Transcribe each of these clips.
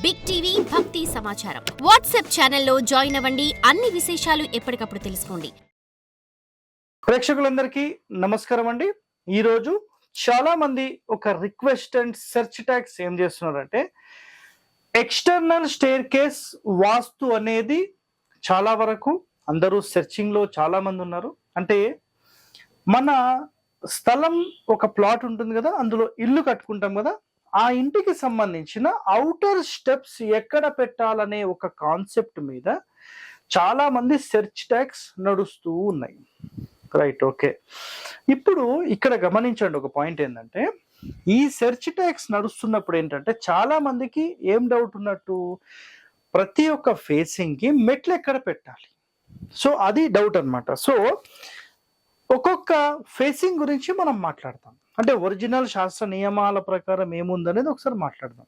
Big TV భక్తి సమాచారం WhatsApp ఛానల్లో జాయిన్ అవ్వండి. అన్ని విశేషాలు ఎప్పటికప్పుడు తెలుసుకోండి. ప్రేక్షకులందరికీ నమస్కారం అండి. ఈరోజు చాలా మంది ఒక రిక్వెస్ట్ అండ్ సెర్చ్ ట్యాగ్స్ ఏం చేస్తున్నారంటే, ఎక్స్టర్నల్ స్టేర్ కేస్ వాస్తు అనేది చాలా వరకు అందరూ సెర్చింగ్ లో చాలా మంది ఉన్నారు. అంటే మన స్థలం ఒక ప్లాట్ ఉంటుంది కదా, అందులో ఇల్లు కట్టుకుంటాం కదా, ఆ ఇంటికి సంబంధించిన ఔటర్ స్టెప్స్ ఎక్కడ పెట్టాలనే ఒక కాన్సెప్ట్ మీద చాలా మంది సెర్చ్ ట్యాగ్స్ నడుస్తూ ఉన్నాయి. Right, okay. ఇప్పుడు ఇక్కడ గమనించండి, ఒక పాయింట్ ఏంటంటే, ఈ సెర్చ్ ట్యాగ్స్ నడుస్తున్నప్పుడు ఏంటంటే చాలా మందికి ఏం డౌట్ ఉన్నట్టు, ప్రతి ఒక్క ఫేసింగ్ కి మెట్లు ఎక్కడ పెట్టాలి, సో అది డౌట్ అన్నమాట. సో ఒక్కొక్క ఫేసింగ్ గురించి మనం మాట్లాడతాం. అంటే ఒరిజినల్ శాస్త్ర నియమాల ప్రకారం ఏముందనేది ఒకసారి మాట్లాడదాం.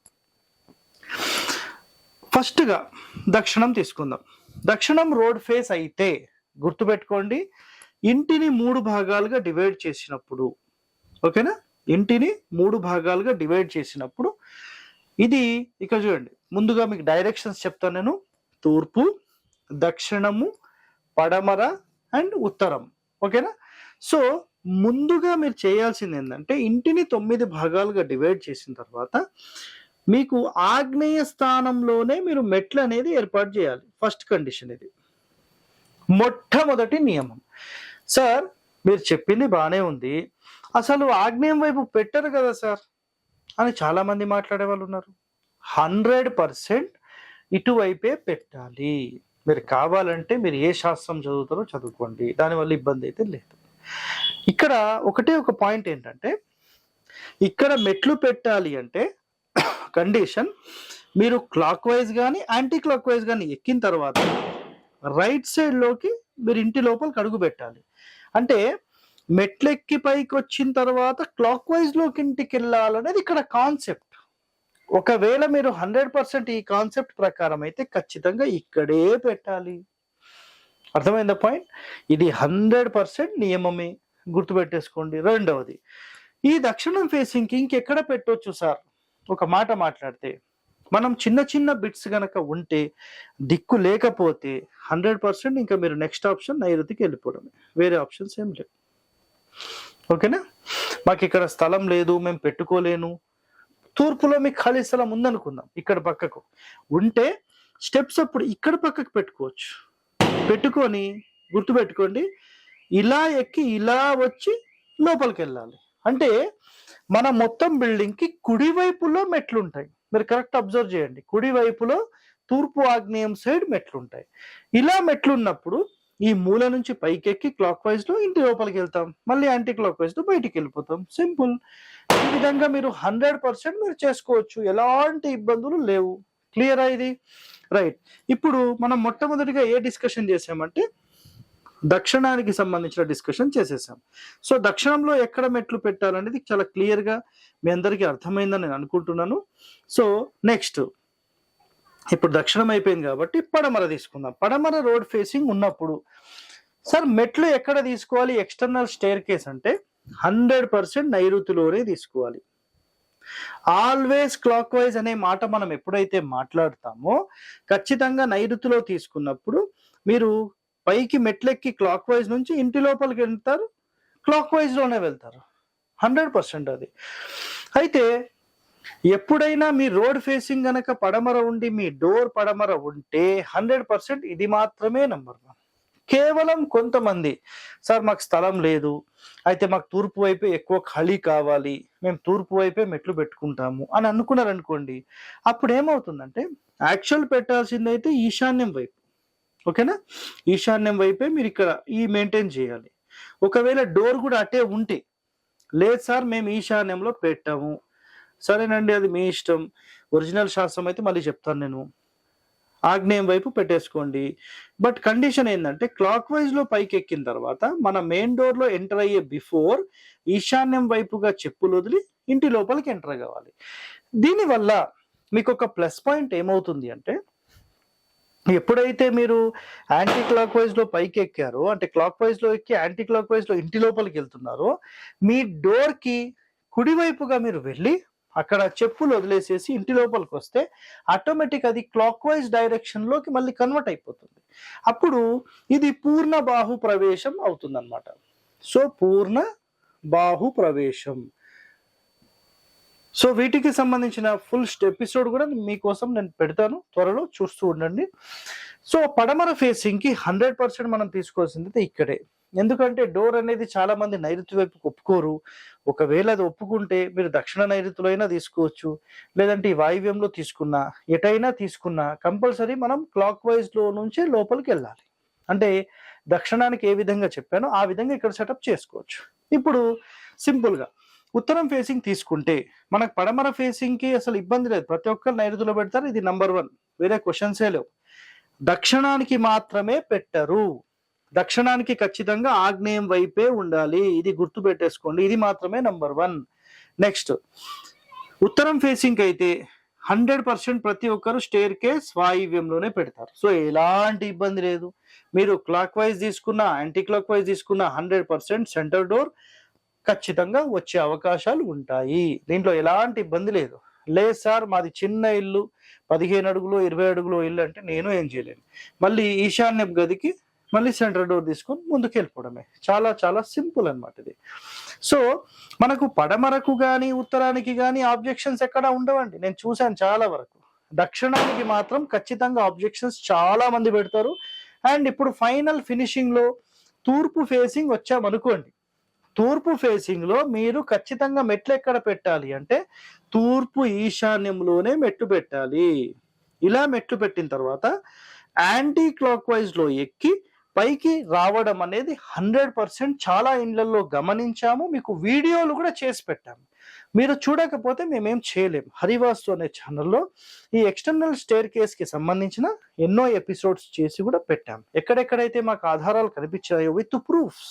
ఫస్ట్ గా దక్షిణం తీసుకుందాం. దక్షిణం రోడ్ ఫేస్ అయితే గుర్తుపెట్టుకోండి, ఇంటిని 3 భాగాలుగా డివైడ్ చేసినప్పుడు, ఓకేనా, ఇంటిని 3 భాగాలుగా డివైడ్ చేసినప్పుడు ఇది ఇక్కడ చూడండి. ముందుగా మీకు డైరెక్షన్స్ చెప్తాను నేను. తూర్పు, దక్షిణము, పడమర అండ్ ఉత్తరం, ఓకేనా. సో ముందుగా మీరు చేయాల్సింది ఏంటంటే, ఇంటిని 9 భాగాలుగా డివైడ్ చేసిన తర్వాత మీకు ఆగ్నేయ స్థానంలోనే మీరు మెట్లు అనేది ఏర్పాటు చేయాలి. ఫస్ట్ కండిషన్ ఇది, మొట్టమొదటి నియమం. సార్ మీరు చెప్పింది బాగానే ఉంది, అసలు ఆగ్నేయం వైపు పెట్టరు కదా సార్ అని చాలా మంది మాట్లాడే వాళ్ళు ఉన్నారు. 100% ఇటువైపే పెట్టాలి. మీరు కావాలంటే మీరు ఏ శాస్త్రం చదువుతారో చదువుకోండి, దానివల్ల ఇబ్బంది అయితే లేదు. ఇక్కడ ఒకటే ఒక పాయింట్ ఏంటంటే, ఇక్కడ మెట్లు పెట్టాలి అంటే కండిషన్, మీరు క్లాక్ వైజ్ కానీ యాంటీ క్లాక్ వైజ్ కానీ ఎక్కిన తర్వాత రైట్ సైడ్ లోకి మీరు ఇంటి లోపలికి అడుగు పెట్టాలి. అంటే మెట్లెక్కి పైకి వచ్చిన తర్వాత క్లాక్ వైజ్ లోకి ఇంటికి వెళ్ళాలనేది ఇక్కడ కాన్సెప్ట్. ఒకవేళ మీరు 100% ఈ కాన్సెప్ట్ ప్రకారం అయితే ఖచ్చితంగా ఇక్కడే పెట్టాలి. అర్థమైందా పాయింట్? ఇది 100% నియమమే, గుర్తుపెట్టేసుకోండి. రెండవది, ఈ దక్షిణం ఫేసింగ్ కి ఇంకెక్కడ పెట్టొచ్చు సార్ ఒక మాట మాట్లాడితే, మనం చిన్న చిన్న బిట్స్ గనక ఉంటే, దిక్కు లేకపోతే 100% ఇంకా మీరు నెక్స్ట్ ఆప్షన్ నైరుతికి వెళ్ళిపోవడమే, వేరే ఆప్షన్స్ ఏం లేవు, ఓకేనా. మాకు ఇక్కడ స్థలం లేదు, మేము పెట్టుకోలేను, తూర్పులో మీకు ఖాళీ స్థలం ఉందనుకుందాం, ఇక్కడ పక్కకు ఉంటే స్టెప్స్ అప్పుడు ఇక్కడ పక్కకు పెట్టుకోవచ్చు. పెట్టుకొని గుర్తుపెట్టుకోండి, ఇలా ఎక్కి ఇలా వచ్చి లోపలికి వెళ్ళాలి. అంటే మన మొత్తం బిల్డింగ్ కి కుడి వైపులో మెట్లు ఉంటాయి. మీరు కరెక్ట్ అబ్జర్వ్ చేయండి, కుడి వైపులో తూర్పు ఆగ్నేయం సైడ్ మెట్లు ఉంటాయి. ఇలా మెట్లు ఉన్నప్పుడు ఈ మూల నుంచి పైకెక్కి క్లాక్ వైజ్ లో ఇంటి లోపలికి వెళ్తాం, మళ్ళీ యాంటీ క్లాక్ వైజ్ లో బయటికి వెళ్ళిపోతాం. సింపుల్. ఈ విధంగా మీరు 100% మీరు చేసుకోవచ్చు, ఎలాంటి ఇబ్బందులు లేవు. క్లియరా ఇది? రైట్. ఇప్పుడు మనం మొట్టమొదటిగా ఏ డిస్కషన్ చేసామంటే, దక్షిణానికి సంబంధించిన డిస్కషన్ చేసేసాం. సో దక్షిణంలో ఎక్కడ మెట్లు పెట్టాలనేది చాలా క్లియర్ గా మీ అందరికీ అర్థమైందని నేను అనుకుంటున్నాను. సో నెక్స్ట్, ఇప్పుడు దక్షిణం అయిపోయింది కాబట్టి పడమర తీసుకుందాం. పడమర రోడ్ ఫేసింగ్ ఉన్నప్పుడు సార్ మెట్లు ఎక్కడ తీసుకోవాలి? ఎక్స్టర్నల్ స్టేర్ కేస్ అంటే 100% నైరుతిలోనే తీసుకోవాలి. ఆల్వేస్ క్లాక్ వైజ్ అనే మాట మనం ఎప్పుడైతే మాట్లాడతామో ఖచ్చితంగా నైరుతిలో తీసుకున్నప్పుడు మీరు పైకి మెట్లెక్కి క్లాక్ వైజ్ నుంచి ఇంటి లోపలికి వెళ్తారు, క్లాక్ వైజ్ లోనే వెళ్తారు, 100% అది. అయితే ఎప్పుడైనా మీ రోడ్ ఫేసింగ్ గనక పడమర ఉండి మీ డోర్ పడమర ఉంటే 100% ఇది మాత్రమే నంబర్ 1. కేవలం కొంతమంది, సార్ మాకు స్థలం లేదు, అయితే మాకు తూర్పు వైపే ఎక్కువ ఖాళీ కావాలి, మేము తూర్పు వైపే మెట్లు పెట్టుకుంటాము అని అనుకున్నారనుకోండి, అప్పుడు ఏమవుతుందంటే యాక్చువల్ పెట్టాల్సింది అయితే ఈశాన్యం వైపు, ఓకేనా. ఈశాన్యం వైపే మీరు ఇక్కడ ఈ మెయింటైన్ చేయాలి. ఒకవేళ డోర్ కూడా అటే ఉంటే, లేదు సార్ మేము ఈశాన్యంలో పెట్టాము, సరేనండి అది మీ ఇష్టం, ఒరిజినల్ శాస్త్రం అయితే మళ్ళీ చెప్తాను నేను, ఆగ్నేయం వైపు పెట్టేసుకోండి. బట్ కండిషన్ ఏంటంటే, క్లాక్ వైజ్ లో పైకి ఎక్కిన తర్వాత మన మెయిన్ డోర్ లో ఎంటర్ అయ్యే బిఫోర్ ఈశాన్యం వైపుగా చెప్పులు వదిలి ఇంటి లోపలికి ఎంటర్ కావాలి. దీనివల్ల మీకు ఒక ప్లస్ పాయింట్ ఏమవుతుంది అంటే, ఎప్పుడైతే మీరు యాంటీ క్లాక్ వైజ్ లో పైకి ఎక్కారో, అంటే క్లాక్ వైజ్ లో ఎక్కి యాంటీ క్లాక్ వైజ్ లో ఇంటి లోపలికి వెళ్తున్నారో, మీ డోర్ కి కుడివైపుగా మీరు వెళ్ళి అక్కడ చెప్పులు వదిలేసేసి ఇంటి లోపలికి వస్తే ఆటోమేటిక్ అది క్లాక్ వైజ్ డైరెక్షన్లోకి మళ్ళీ కన్వర్ట్ అయిపోతుంది. అప్పుడు ఇది పూర్ణ బాహు ప్రవేశం అవుతుందన్నమాట. సో పూర్ణ బాహు ప్రవేశం. సో వీటికి సంబంధించిన ఫుల్ ఎపిసోడ్ కూడా మీకోసం నేను పెడతాను, త్వరలో చూస్తూ ఉండండి. సో పడమర ఫేసింగ్కి 100% మనం తీసుకోవాల్సింది ఇక్కడే. ఎందుకంటే డోర్ అనేది చాలా మంది నైరుతి వైపుకి ఒప్పుకోరు. ఒకవేళ అది ఒప్పుకుంటే మీరు దక్షిణ నైరుతిలో అయినా తీసుకోవచ్చు, లేదంటే ఈ వాయువ్యంలో తీసుకున్నా, ఎటైనా తీసుకున్నా కంపల్సరీ మనం క్లాక్ వైజ్లో నుంచే లోపలికి వెళ్ళాలి. అంటే దక్షిణానికి ఏ విధంగా చెప్పానో ఆ విధంగా ఇక్కడ సెటప్ చేసుకోవచ్చు. ఇప్పుడు సింపుల్గా ఉత్తరం ఫేసింగ్ తీసుకుంటే మనకు పడమర ఫేసింగ్కి అసలు ఇబ్బంది లేదు, ప్రతి ఒక్కరు నైరుతిలో పెడతారు, ఇది నంబర్ 1, వేరే క్వశ్చన్సే లేవు. దక్షిణానికి మాత్రమే పెట్టరు, దక్షిణానికి ఖచ్చితంగా ఆగ్నేయం వైపే ఉండాలి, ఇది గుర్తు పెట్టేసుకోండి, ఇది మాత్రమే నంబర్ 1. నెక్స్ట్ ఉత్తరం ఫేసింగ్ అయితే 100% ప్రతి ఒక్కరు స్టేర్ కేస్ వాయువ్యంలోనే పెడతారు. సో ఎలాంటి ఇబ్బంది లేదు, మీరు క్లాక్ వైజ్ తీసుకున్నా యాంటీ క్లాక్ వైజ్ తీసుకున్నా 100% సెంటర్ డోర్ ఖచ్చితంగా వచ్చే అవకాశాలు ఉంటాయి. దీంట్లో ఎలాంటి ఇబ్బంది లేదు. లేదు సార్ మాది చిన్న ఇల్లు 15 అడుగులు 20 అడుగులు ఇల్లు అంటే నేను ఏం చేయలేను, మళ్ళీ ఈశాన్య గదికి మళ్ళీ సెంటర్ డోర్ తీసుకొని ముందుకు వెళ్ళిపోవడమే. చాలా చాలా సింపుల్ అన్నమాట ఇది. సో మనకు పడమరకు కానీ ఉత్తరానికి కానీ ఆబ్జెక్షన్స్ ఎక్కడ ఉండవండి, నేను చూశాను చాలా వరకు. దక్షిణానికి మాత్రం ఖచ్చితంగా ఆబ్జెక్షన్స్ చాలా మంది పెడతారు. అండ్ ఇప్పుడు ఫైనల్ ఫినిషింగ్లో తూర్పు ఫేసింగ్ వచ్చామనుకోండి, తూర్పు ఫేసింగ్ లో మీరు ఖచ్చితంగా మెట్లు ఎక్కడ పెట్టాలి అంటే తూర్పు ఈశాన్యంలోనే మెట్లు పెట్టాలి. ఇలా మెట్లు పెట్టిన తర్వాత యాంటీ క్లాక్ వైజ్ లో ఎక్కి పైకి రావడం అనేది 100% చాలా ఇండ్లలో గమనించాము, మీకు వీడియోలు కూడా చేసి పెట్టాము. మీరు చూడకపోతే మేమేం చేయలేము. హరివాస్తు అనే ఛానల్లో ఈ ఎక్స్టర్నల్ స్టేర్ కేస్కి సంబంధించిన ఎన్నో ఎపిసోడ్స్ చేసి కూడా పెట్టాము. ఎక్కడెక్కడైతే మాకు ఆధారాలు కనిపించాయో విత్ ప్రూఫ్స్,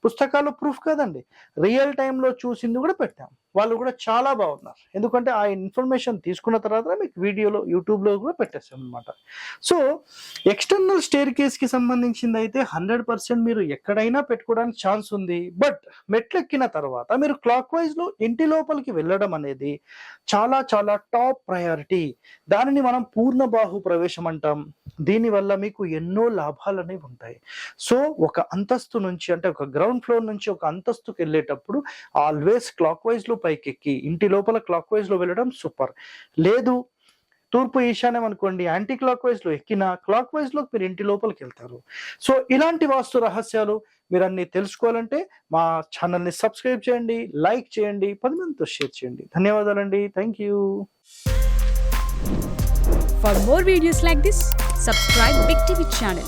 పుస్తకాలు ప్రూఫ్ కదండి, రియల్ టైంలో చూసింది కూడా పెట్టాం. వాళ్ళు కూడా చాలా బాగున్నారు, ఎందుకంటే ఆ ఇన్ఫర్మేషన్ తీసుకున్న తర్వాత మీకు వీడియోలో యూట్యూబ్లో కూడా పెట్టేస్తాం అనమాట. సో ఎక్స్టర్నల్ స్టేర్ కేస్కి సంబంధించింది అయితే 100% మీరు ఎక్కడైనా పెట్టుకోవడానికి ఛాన్స్ ఉంది. బట్ మెట్లెక్కిన తర్వాత మీరు క్లాక్ వైజ్లో ఇంటి లోపలికి వెళ్ళడం అనేది చాలా చాలా టాప్ ప్రయారిటీ. దానిని మనం పూర్ణ బాహు ప్రవేశం అంటాం. దీనివల్ల మీకు ఎన్నో లాభాలు అనేవి ఉంటాయి. సో ఒక అంతస్తు నుంచి అంటే ఒక గ్రౌండ్ ఫ్లోర్ నుంచి ఒక అంతస్తుకి వెళ్ళేటప్పుడు ఆల్వేస్ క్లాక్ వైజ్లో పైకెక్కి ఇంటి లోపల క్లాక్ వైజ్లో వెళ్ళడం సూపర్. లేదు తూర్పు ఈశాన్యం అనుకోండి, యాంటీ క్లాక్ వైజ్లో ఎక్కినా క్లాక్ వైజ్లో మీరు ఇంటి లోపలికి వెళ్తారు. సో ఇలాంటి వాస్తు రహస్యాలు మీరు అన్ని తెలుసుకోవాలంటే మా ఛానల్ని సబ్స్క్రైబ్ చేయండి, లైక్ చేయండి, 10 మందితో షేర్ చేయండి. ధన్యవాదాలండి. Thank you. For more videos like this, subscribe Big TV channel.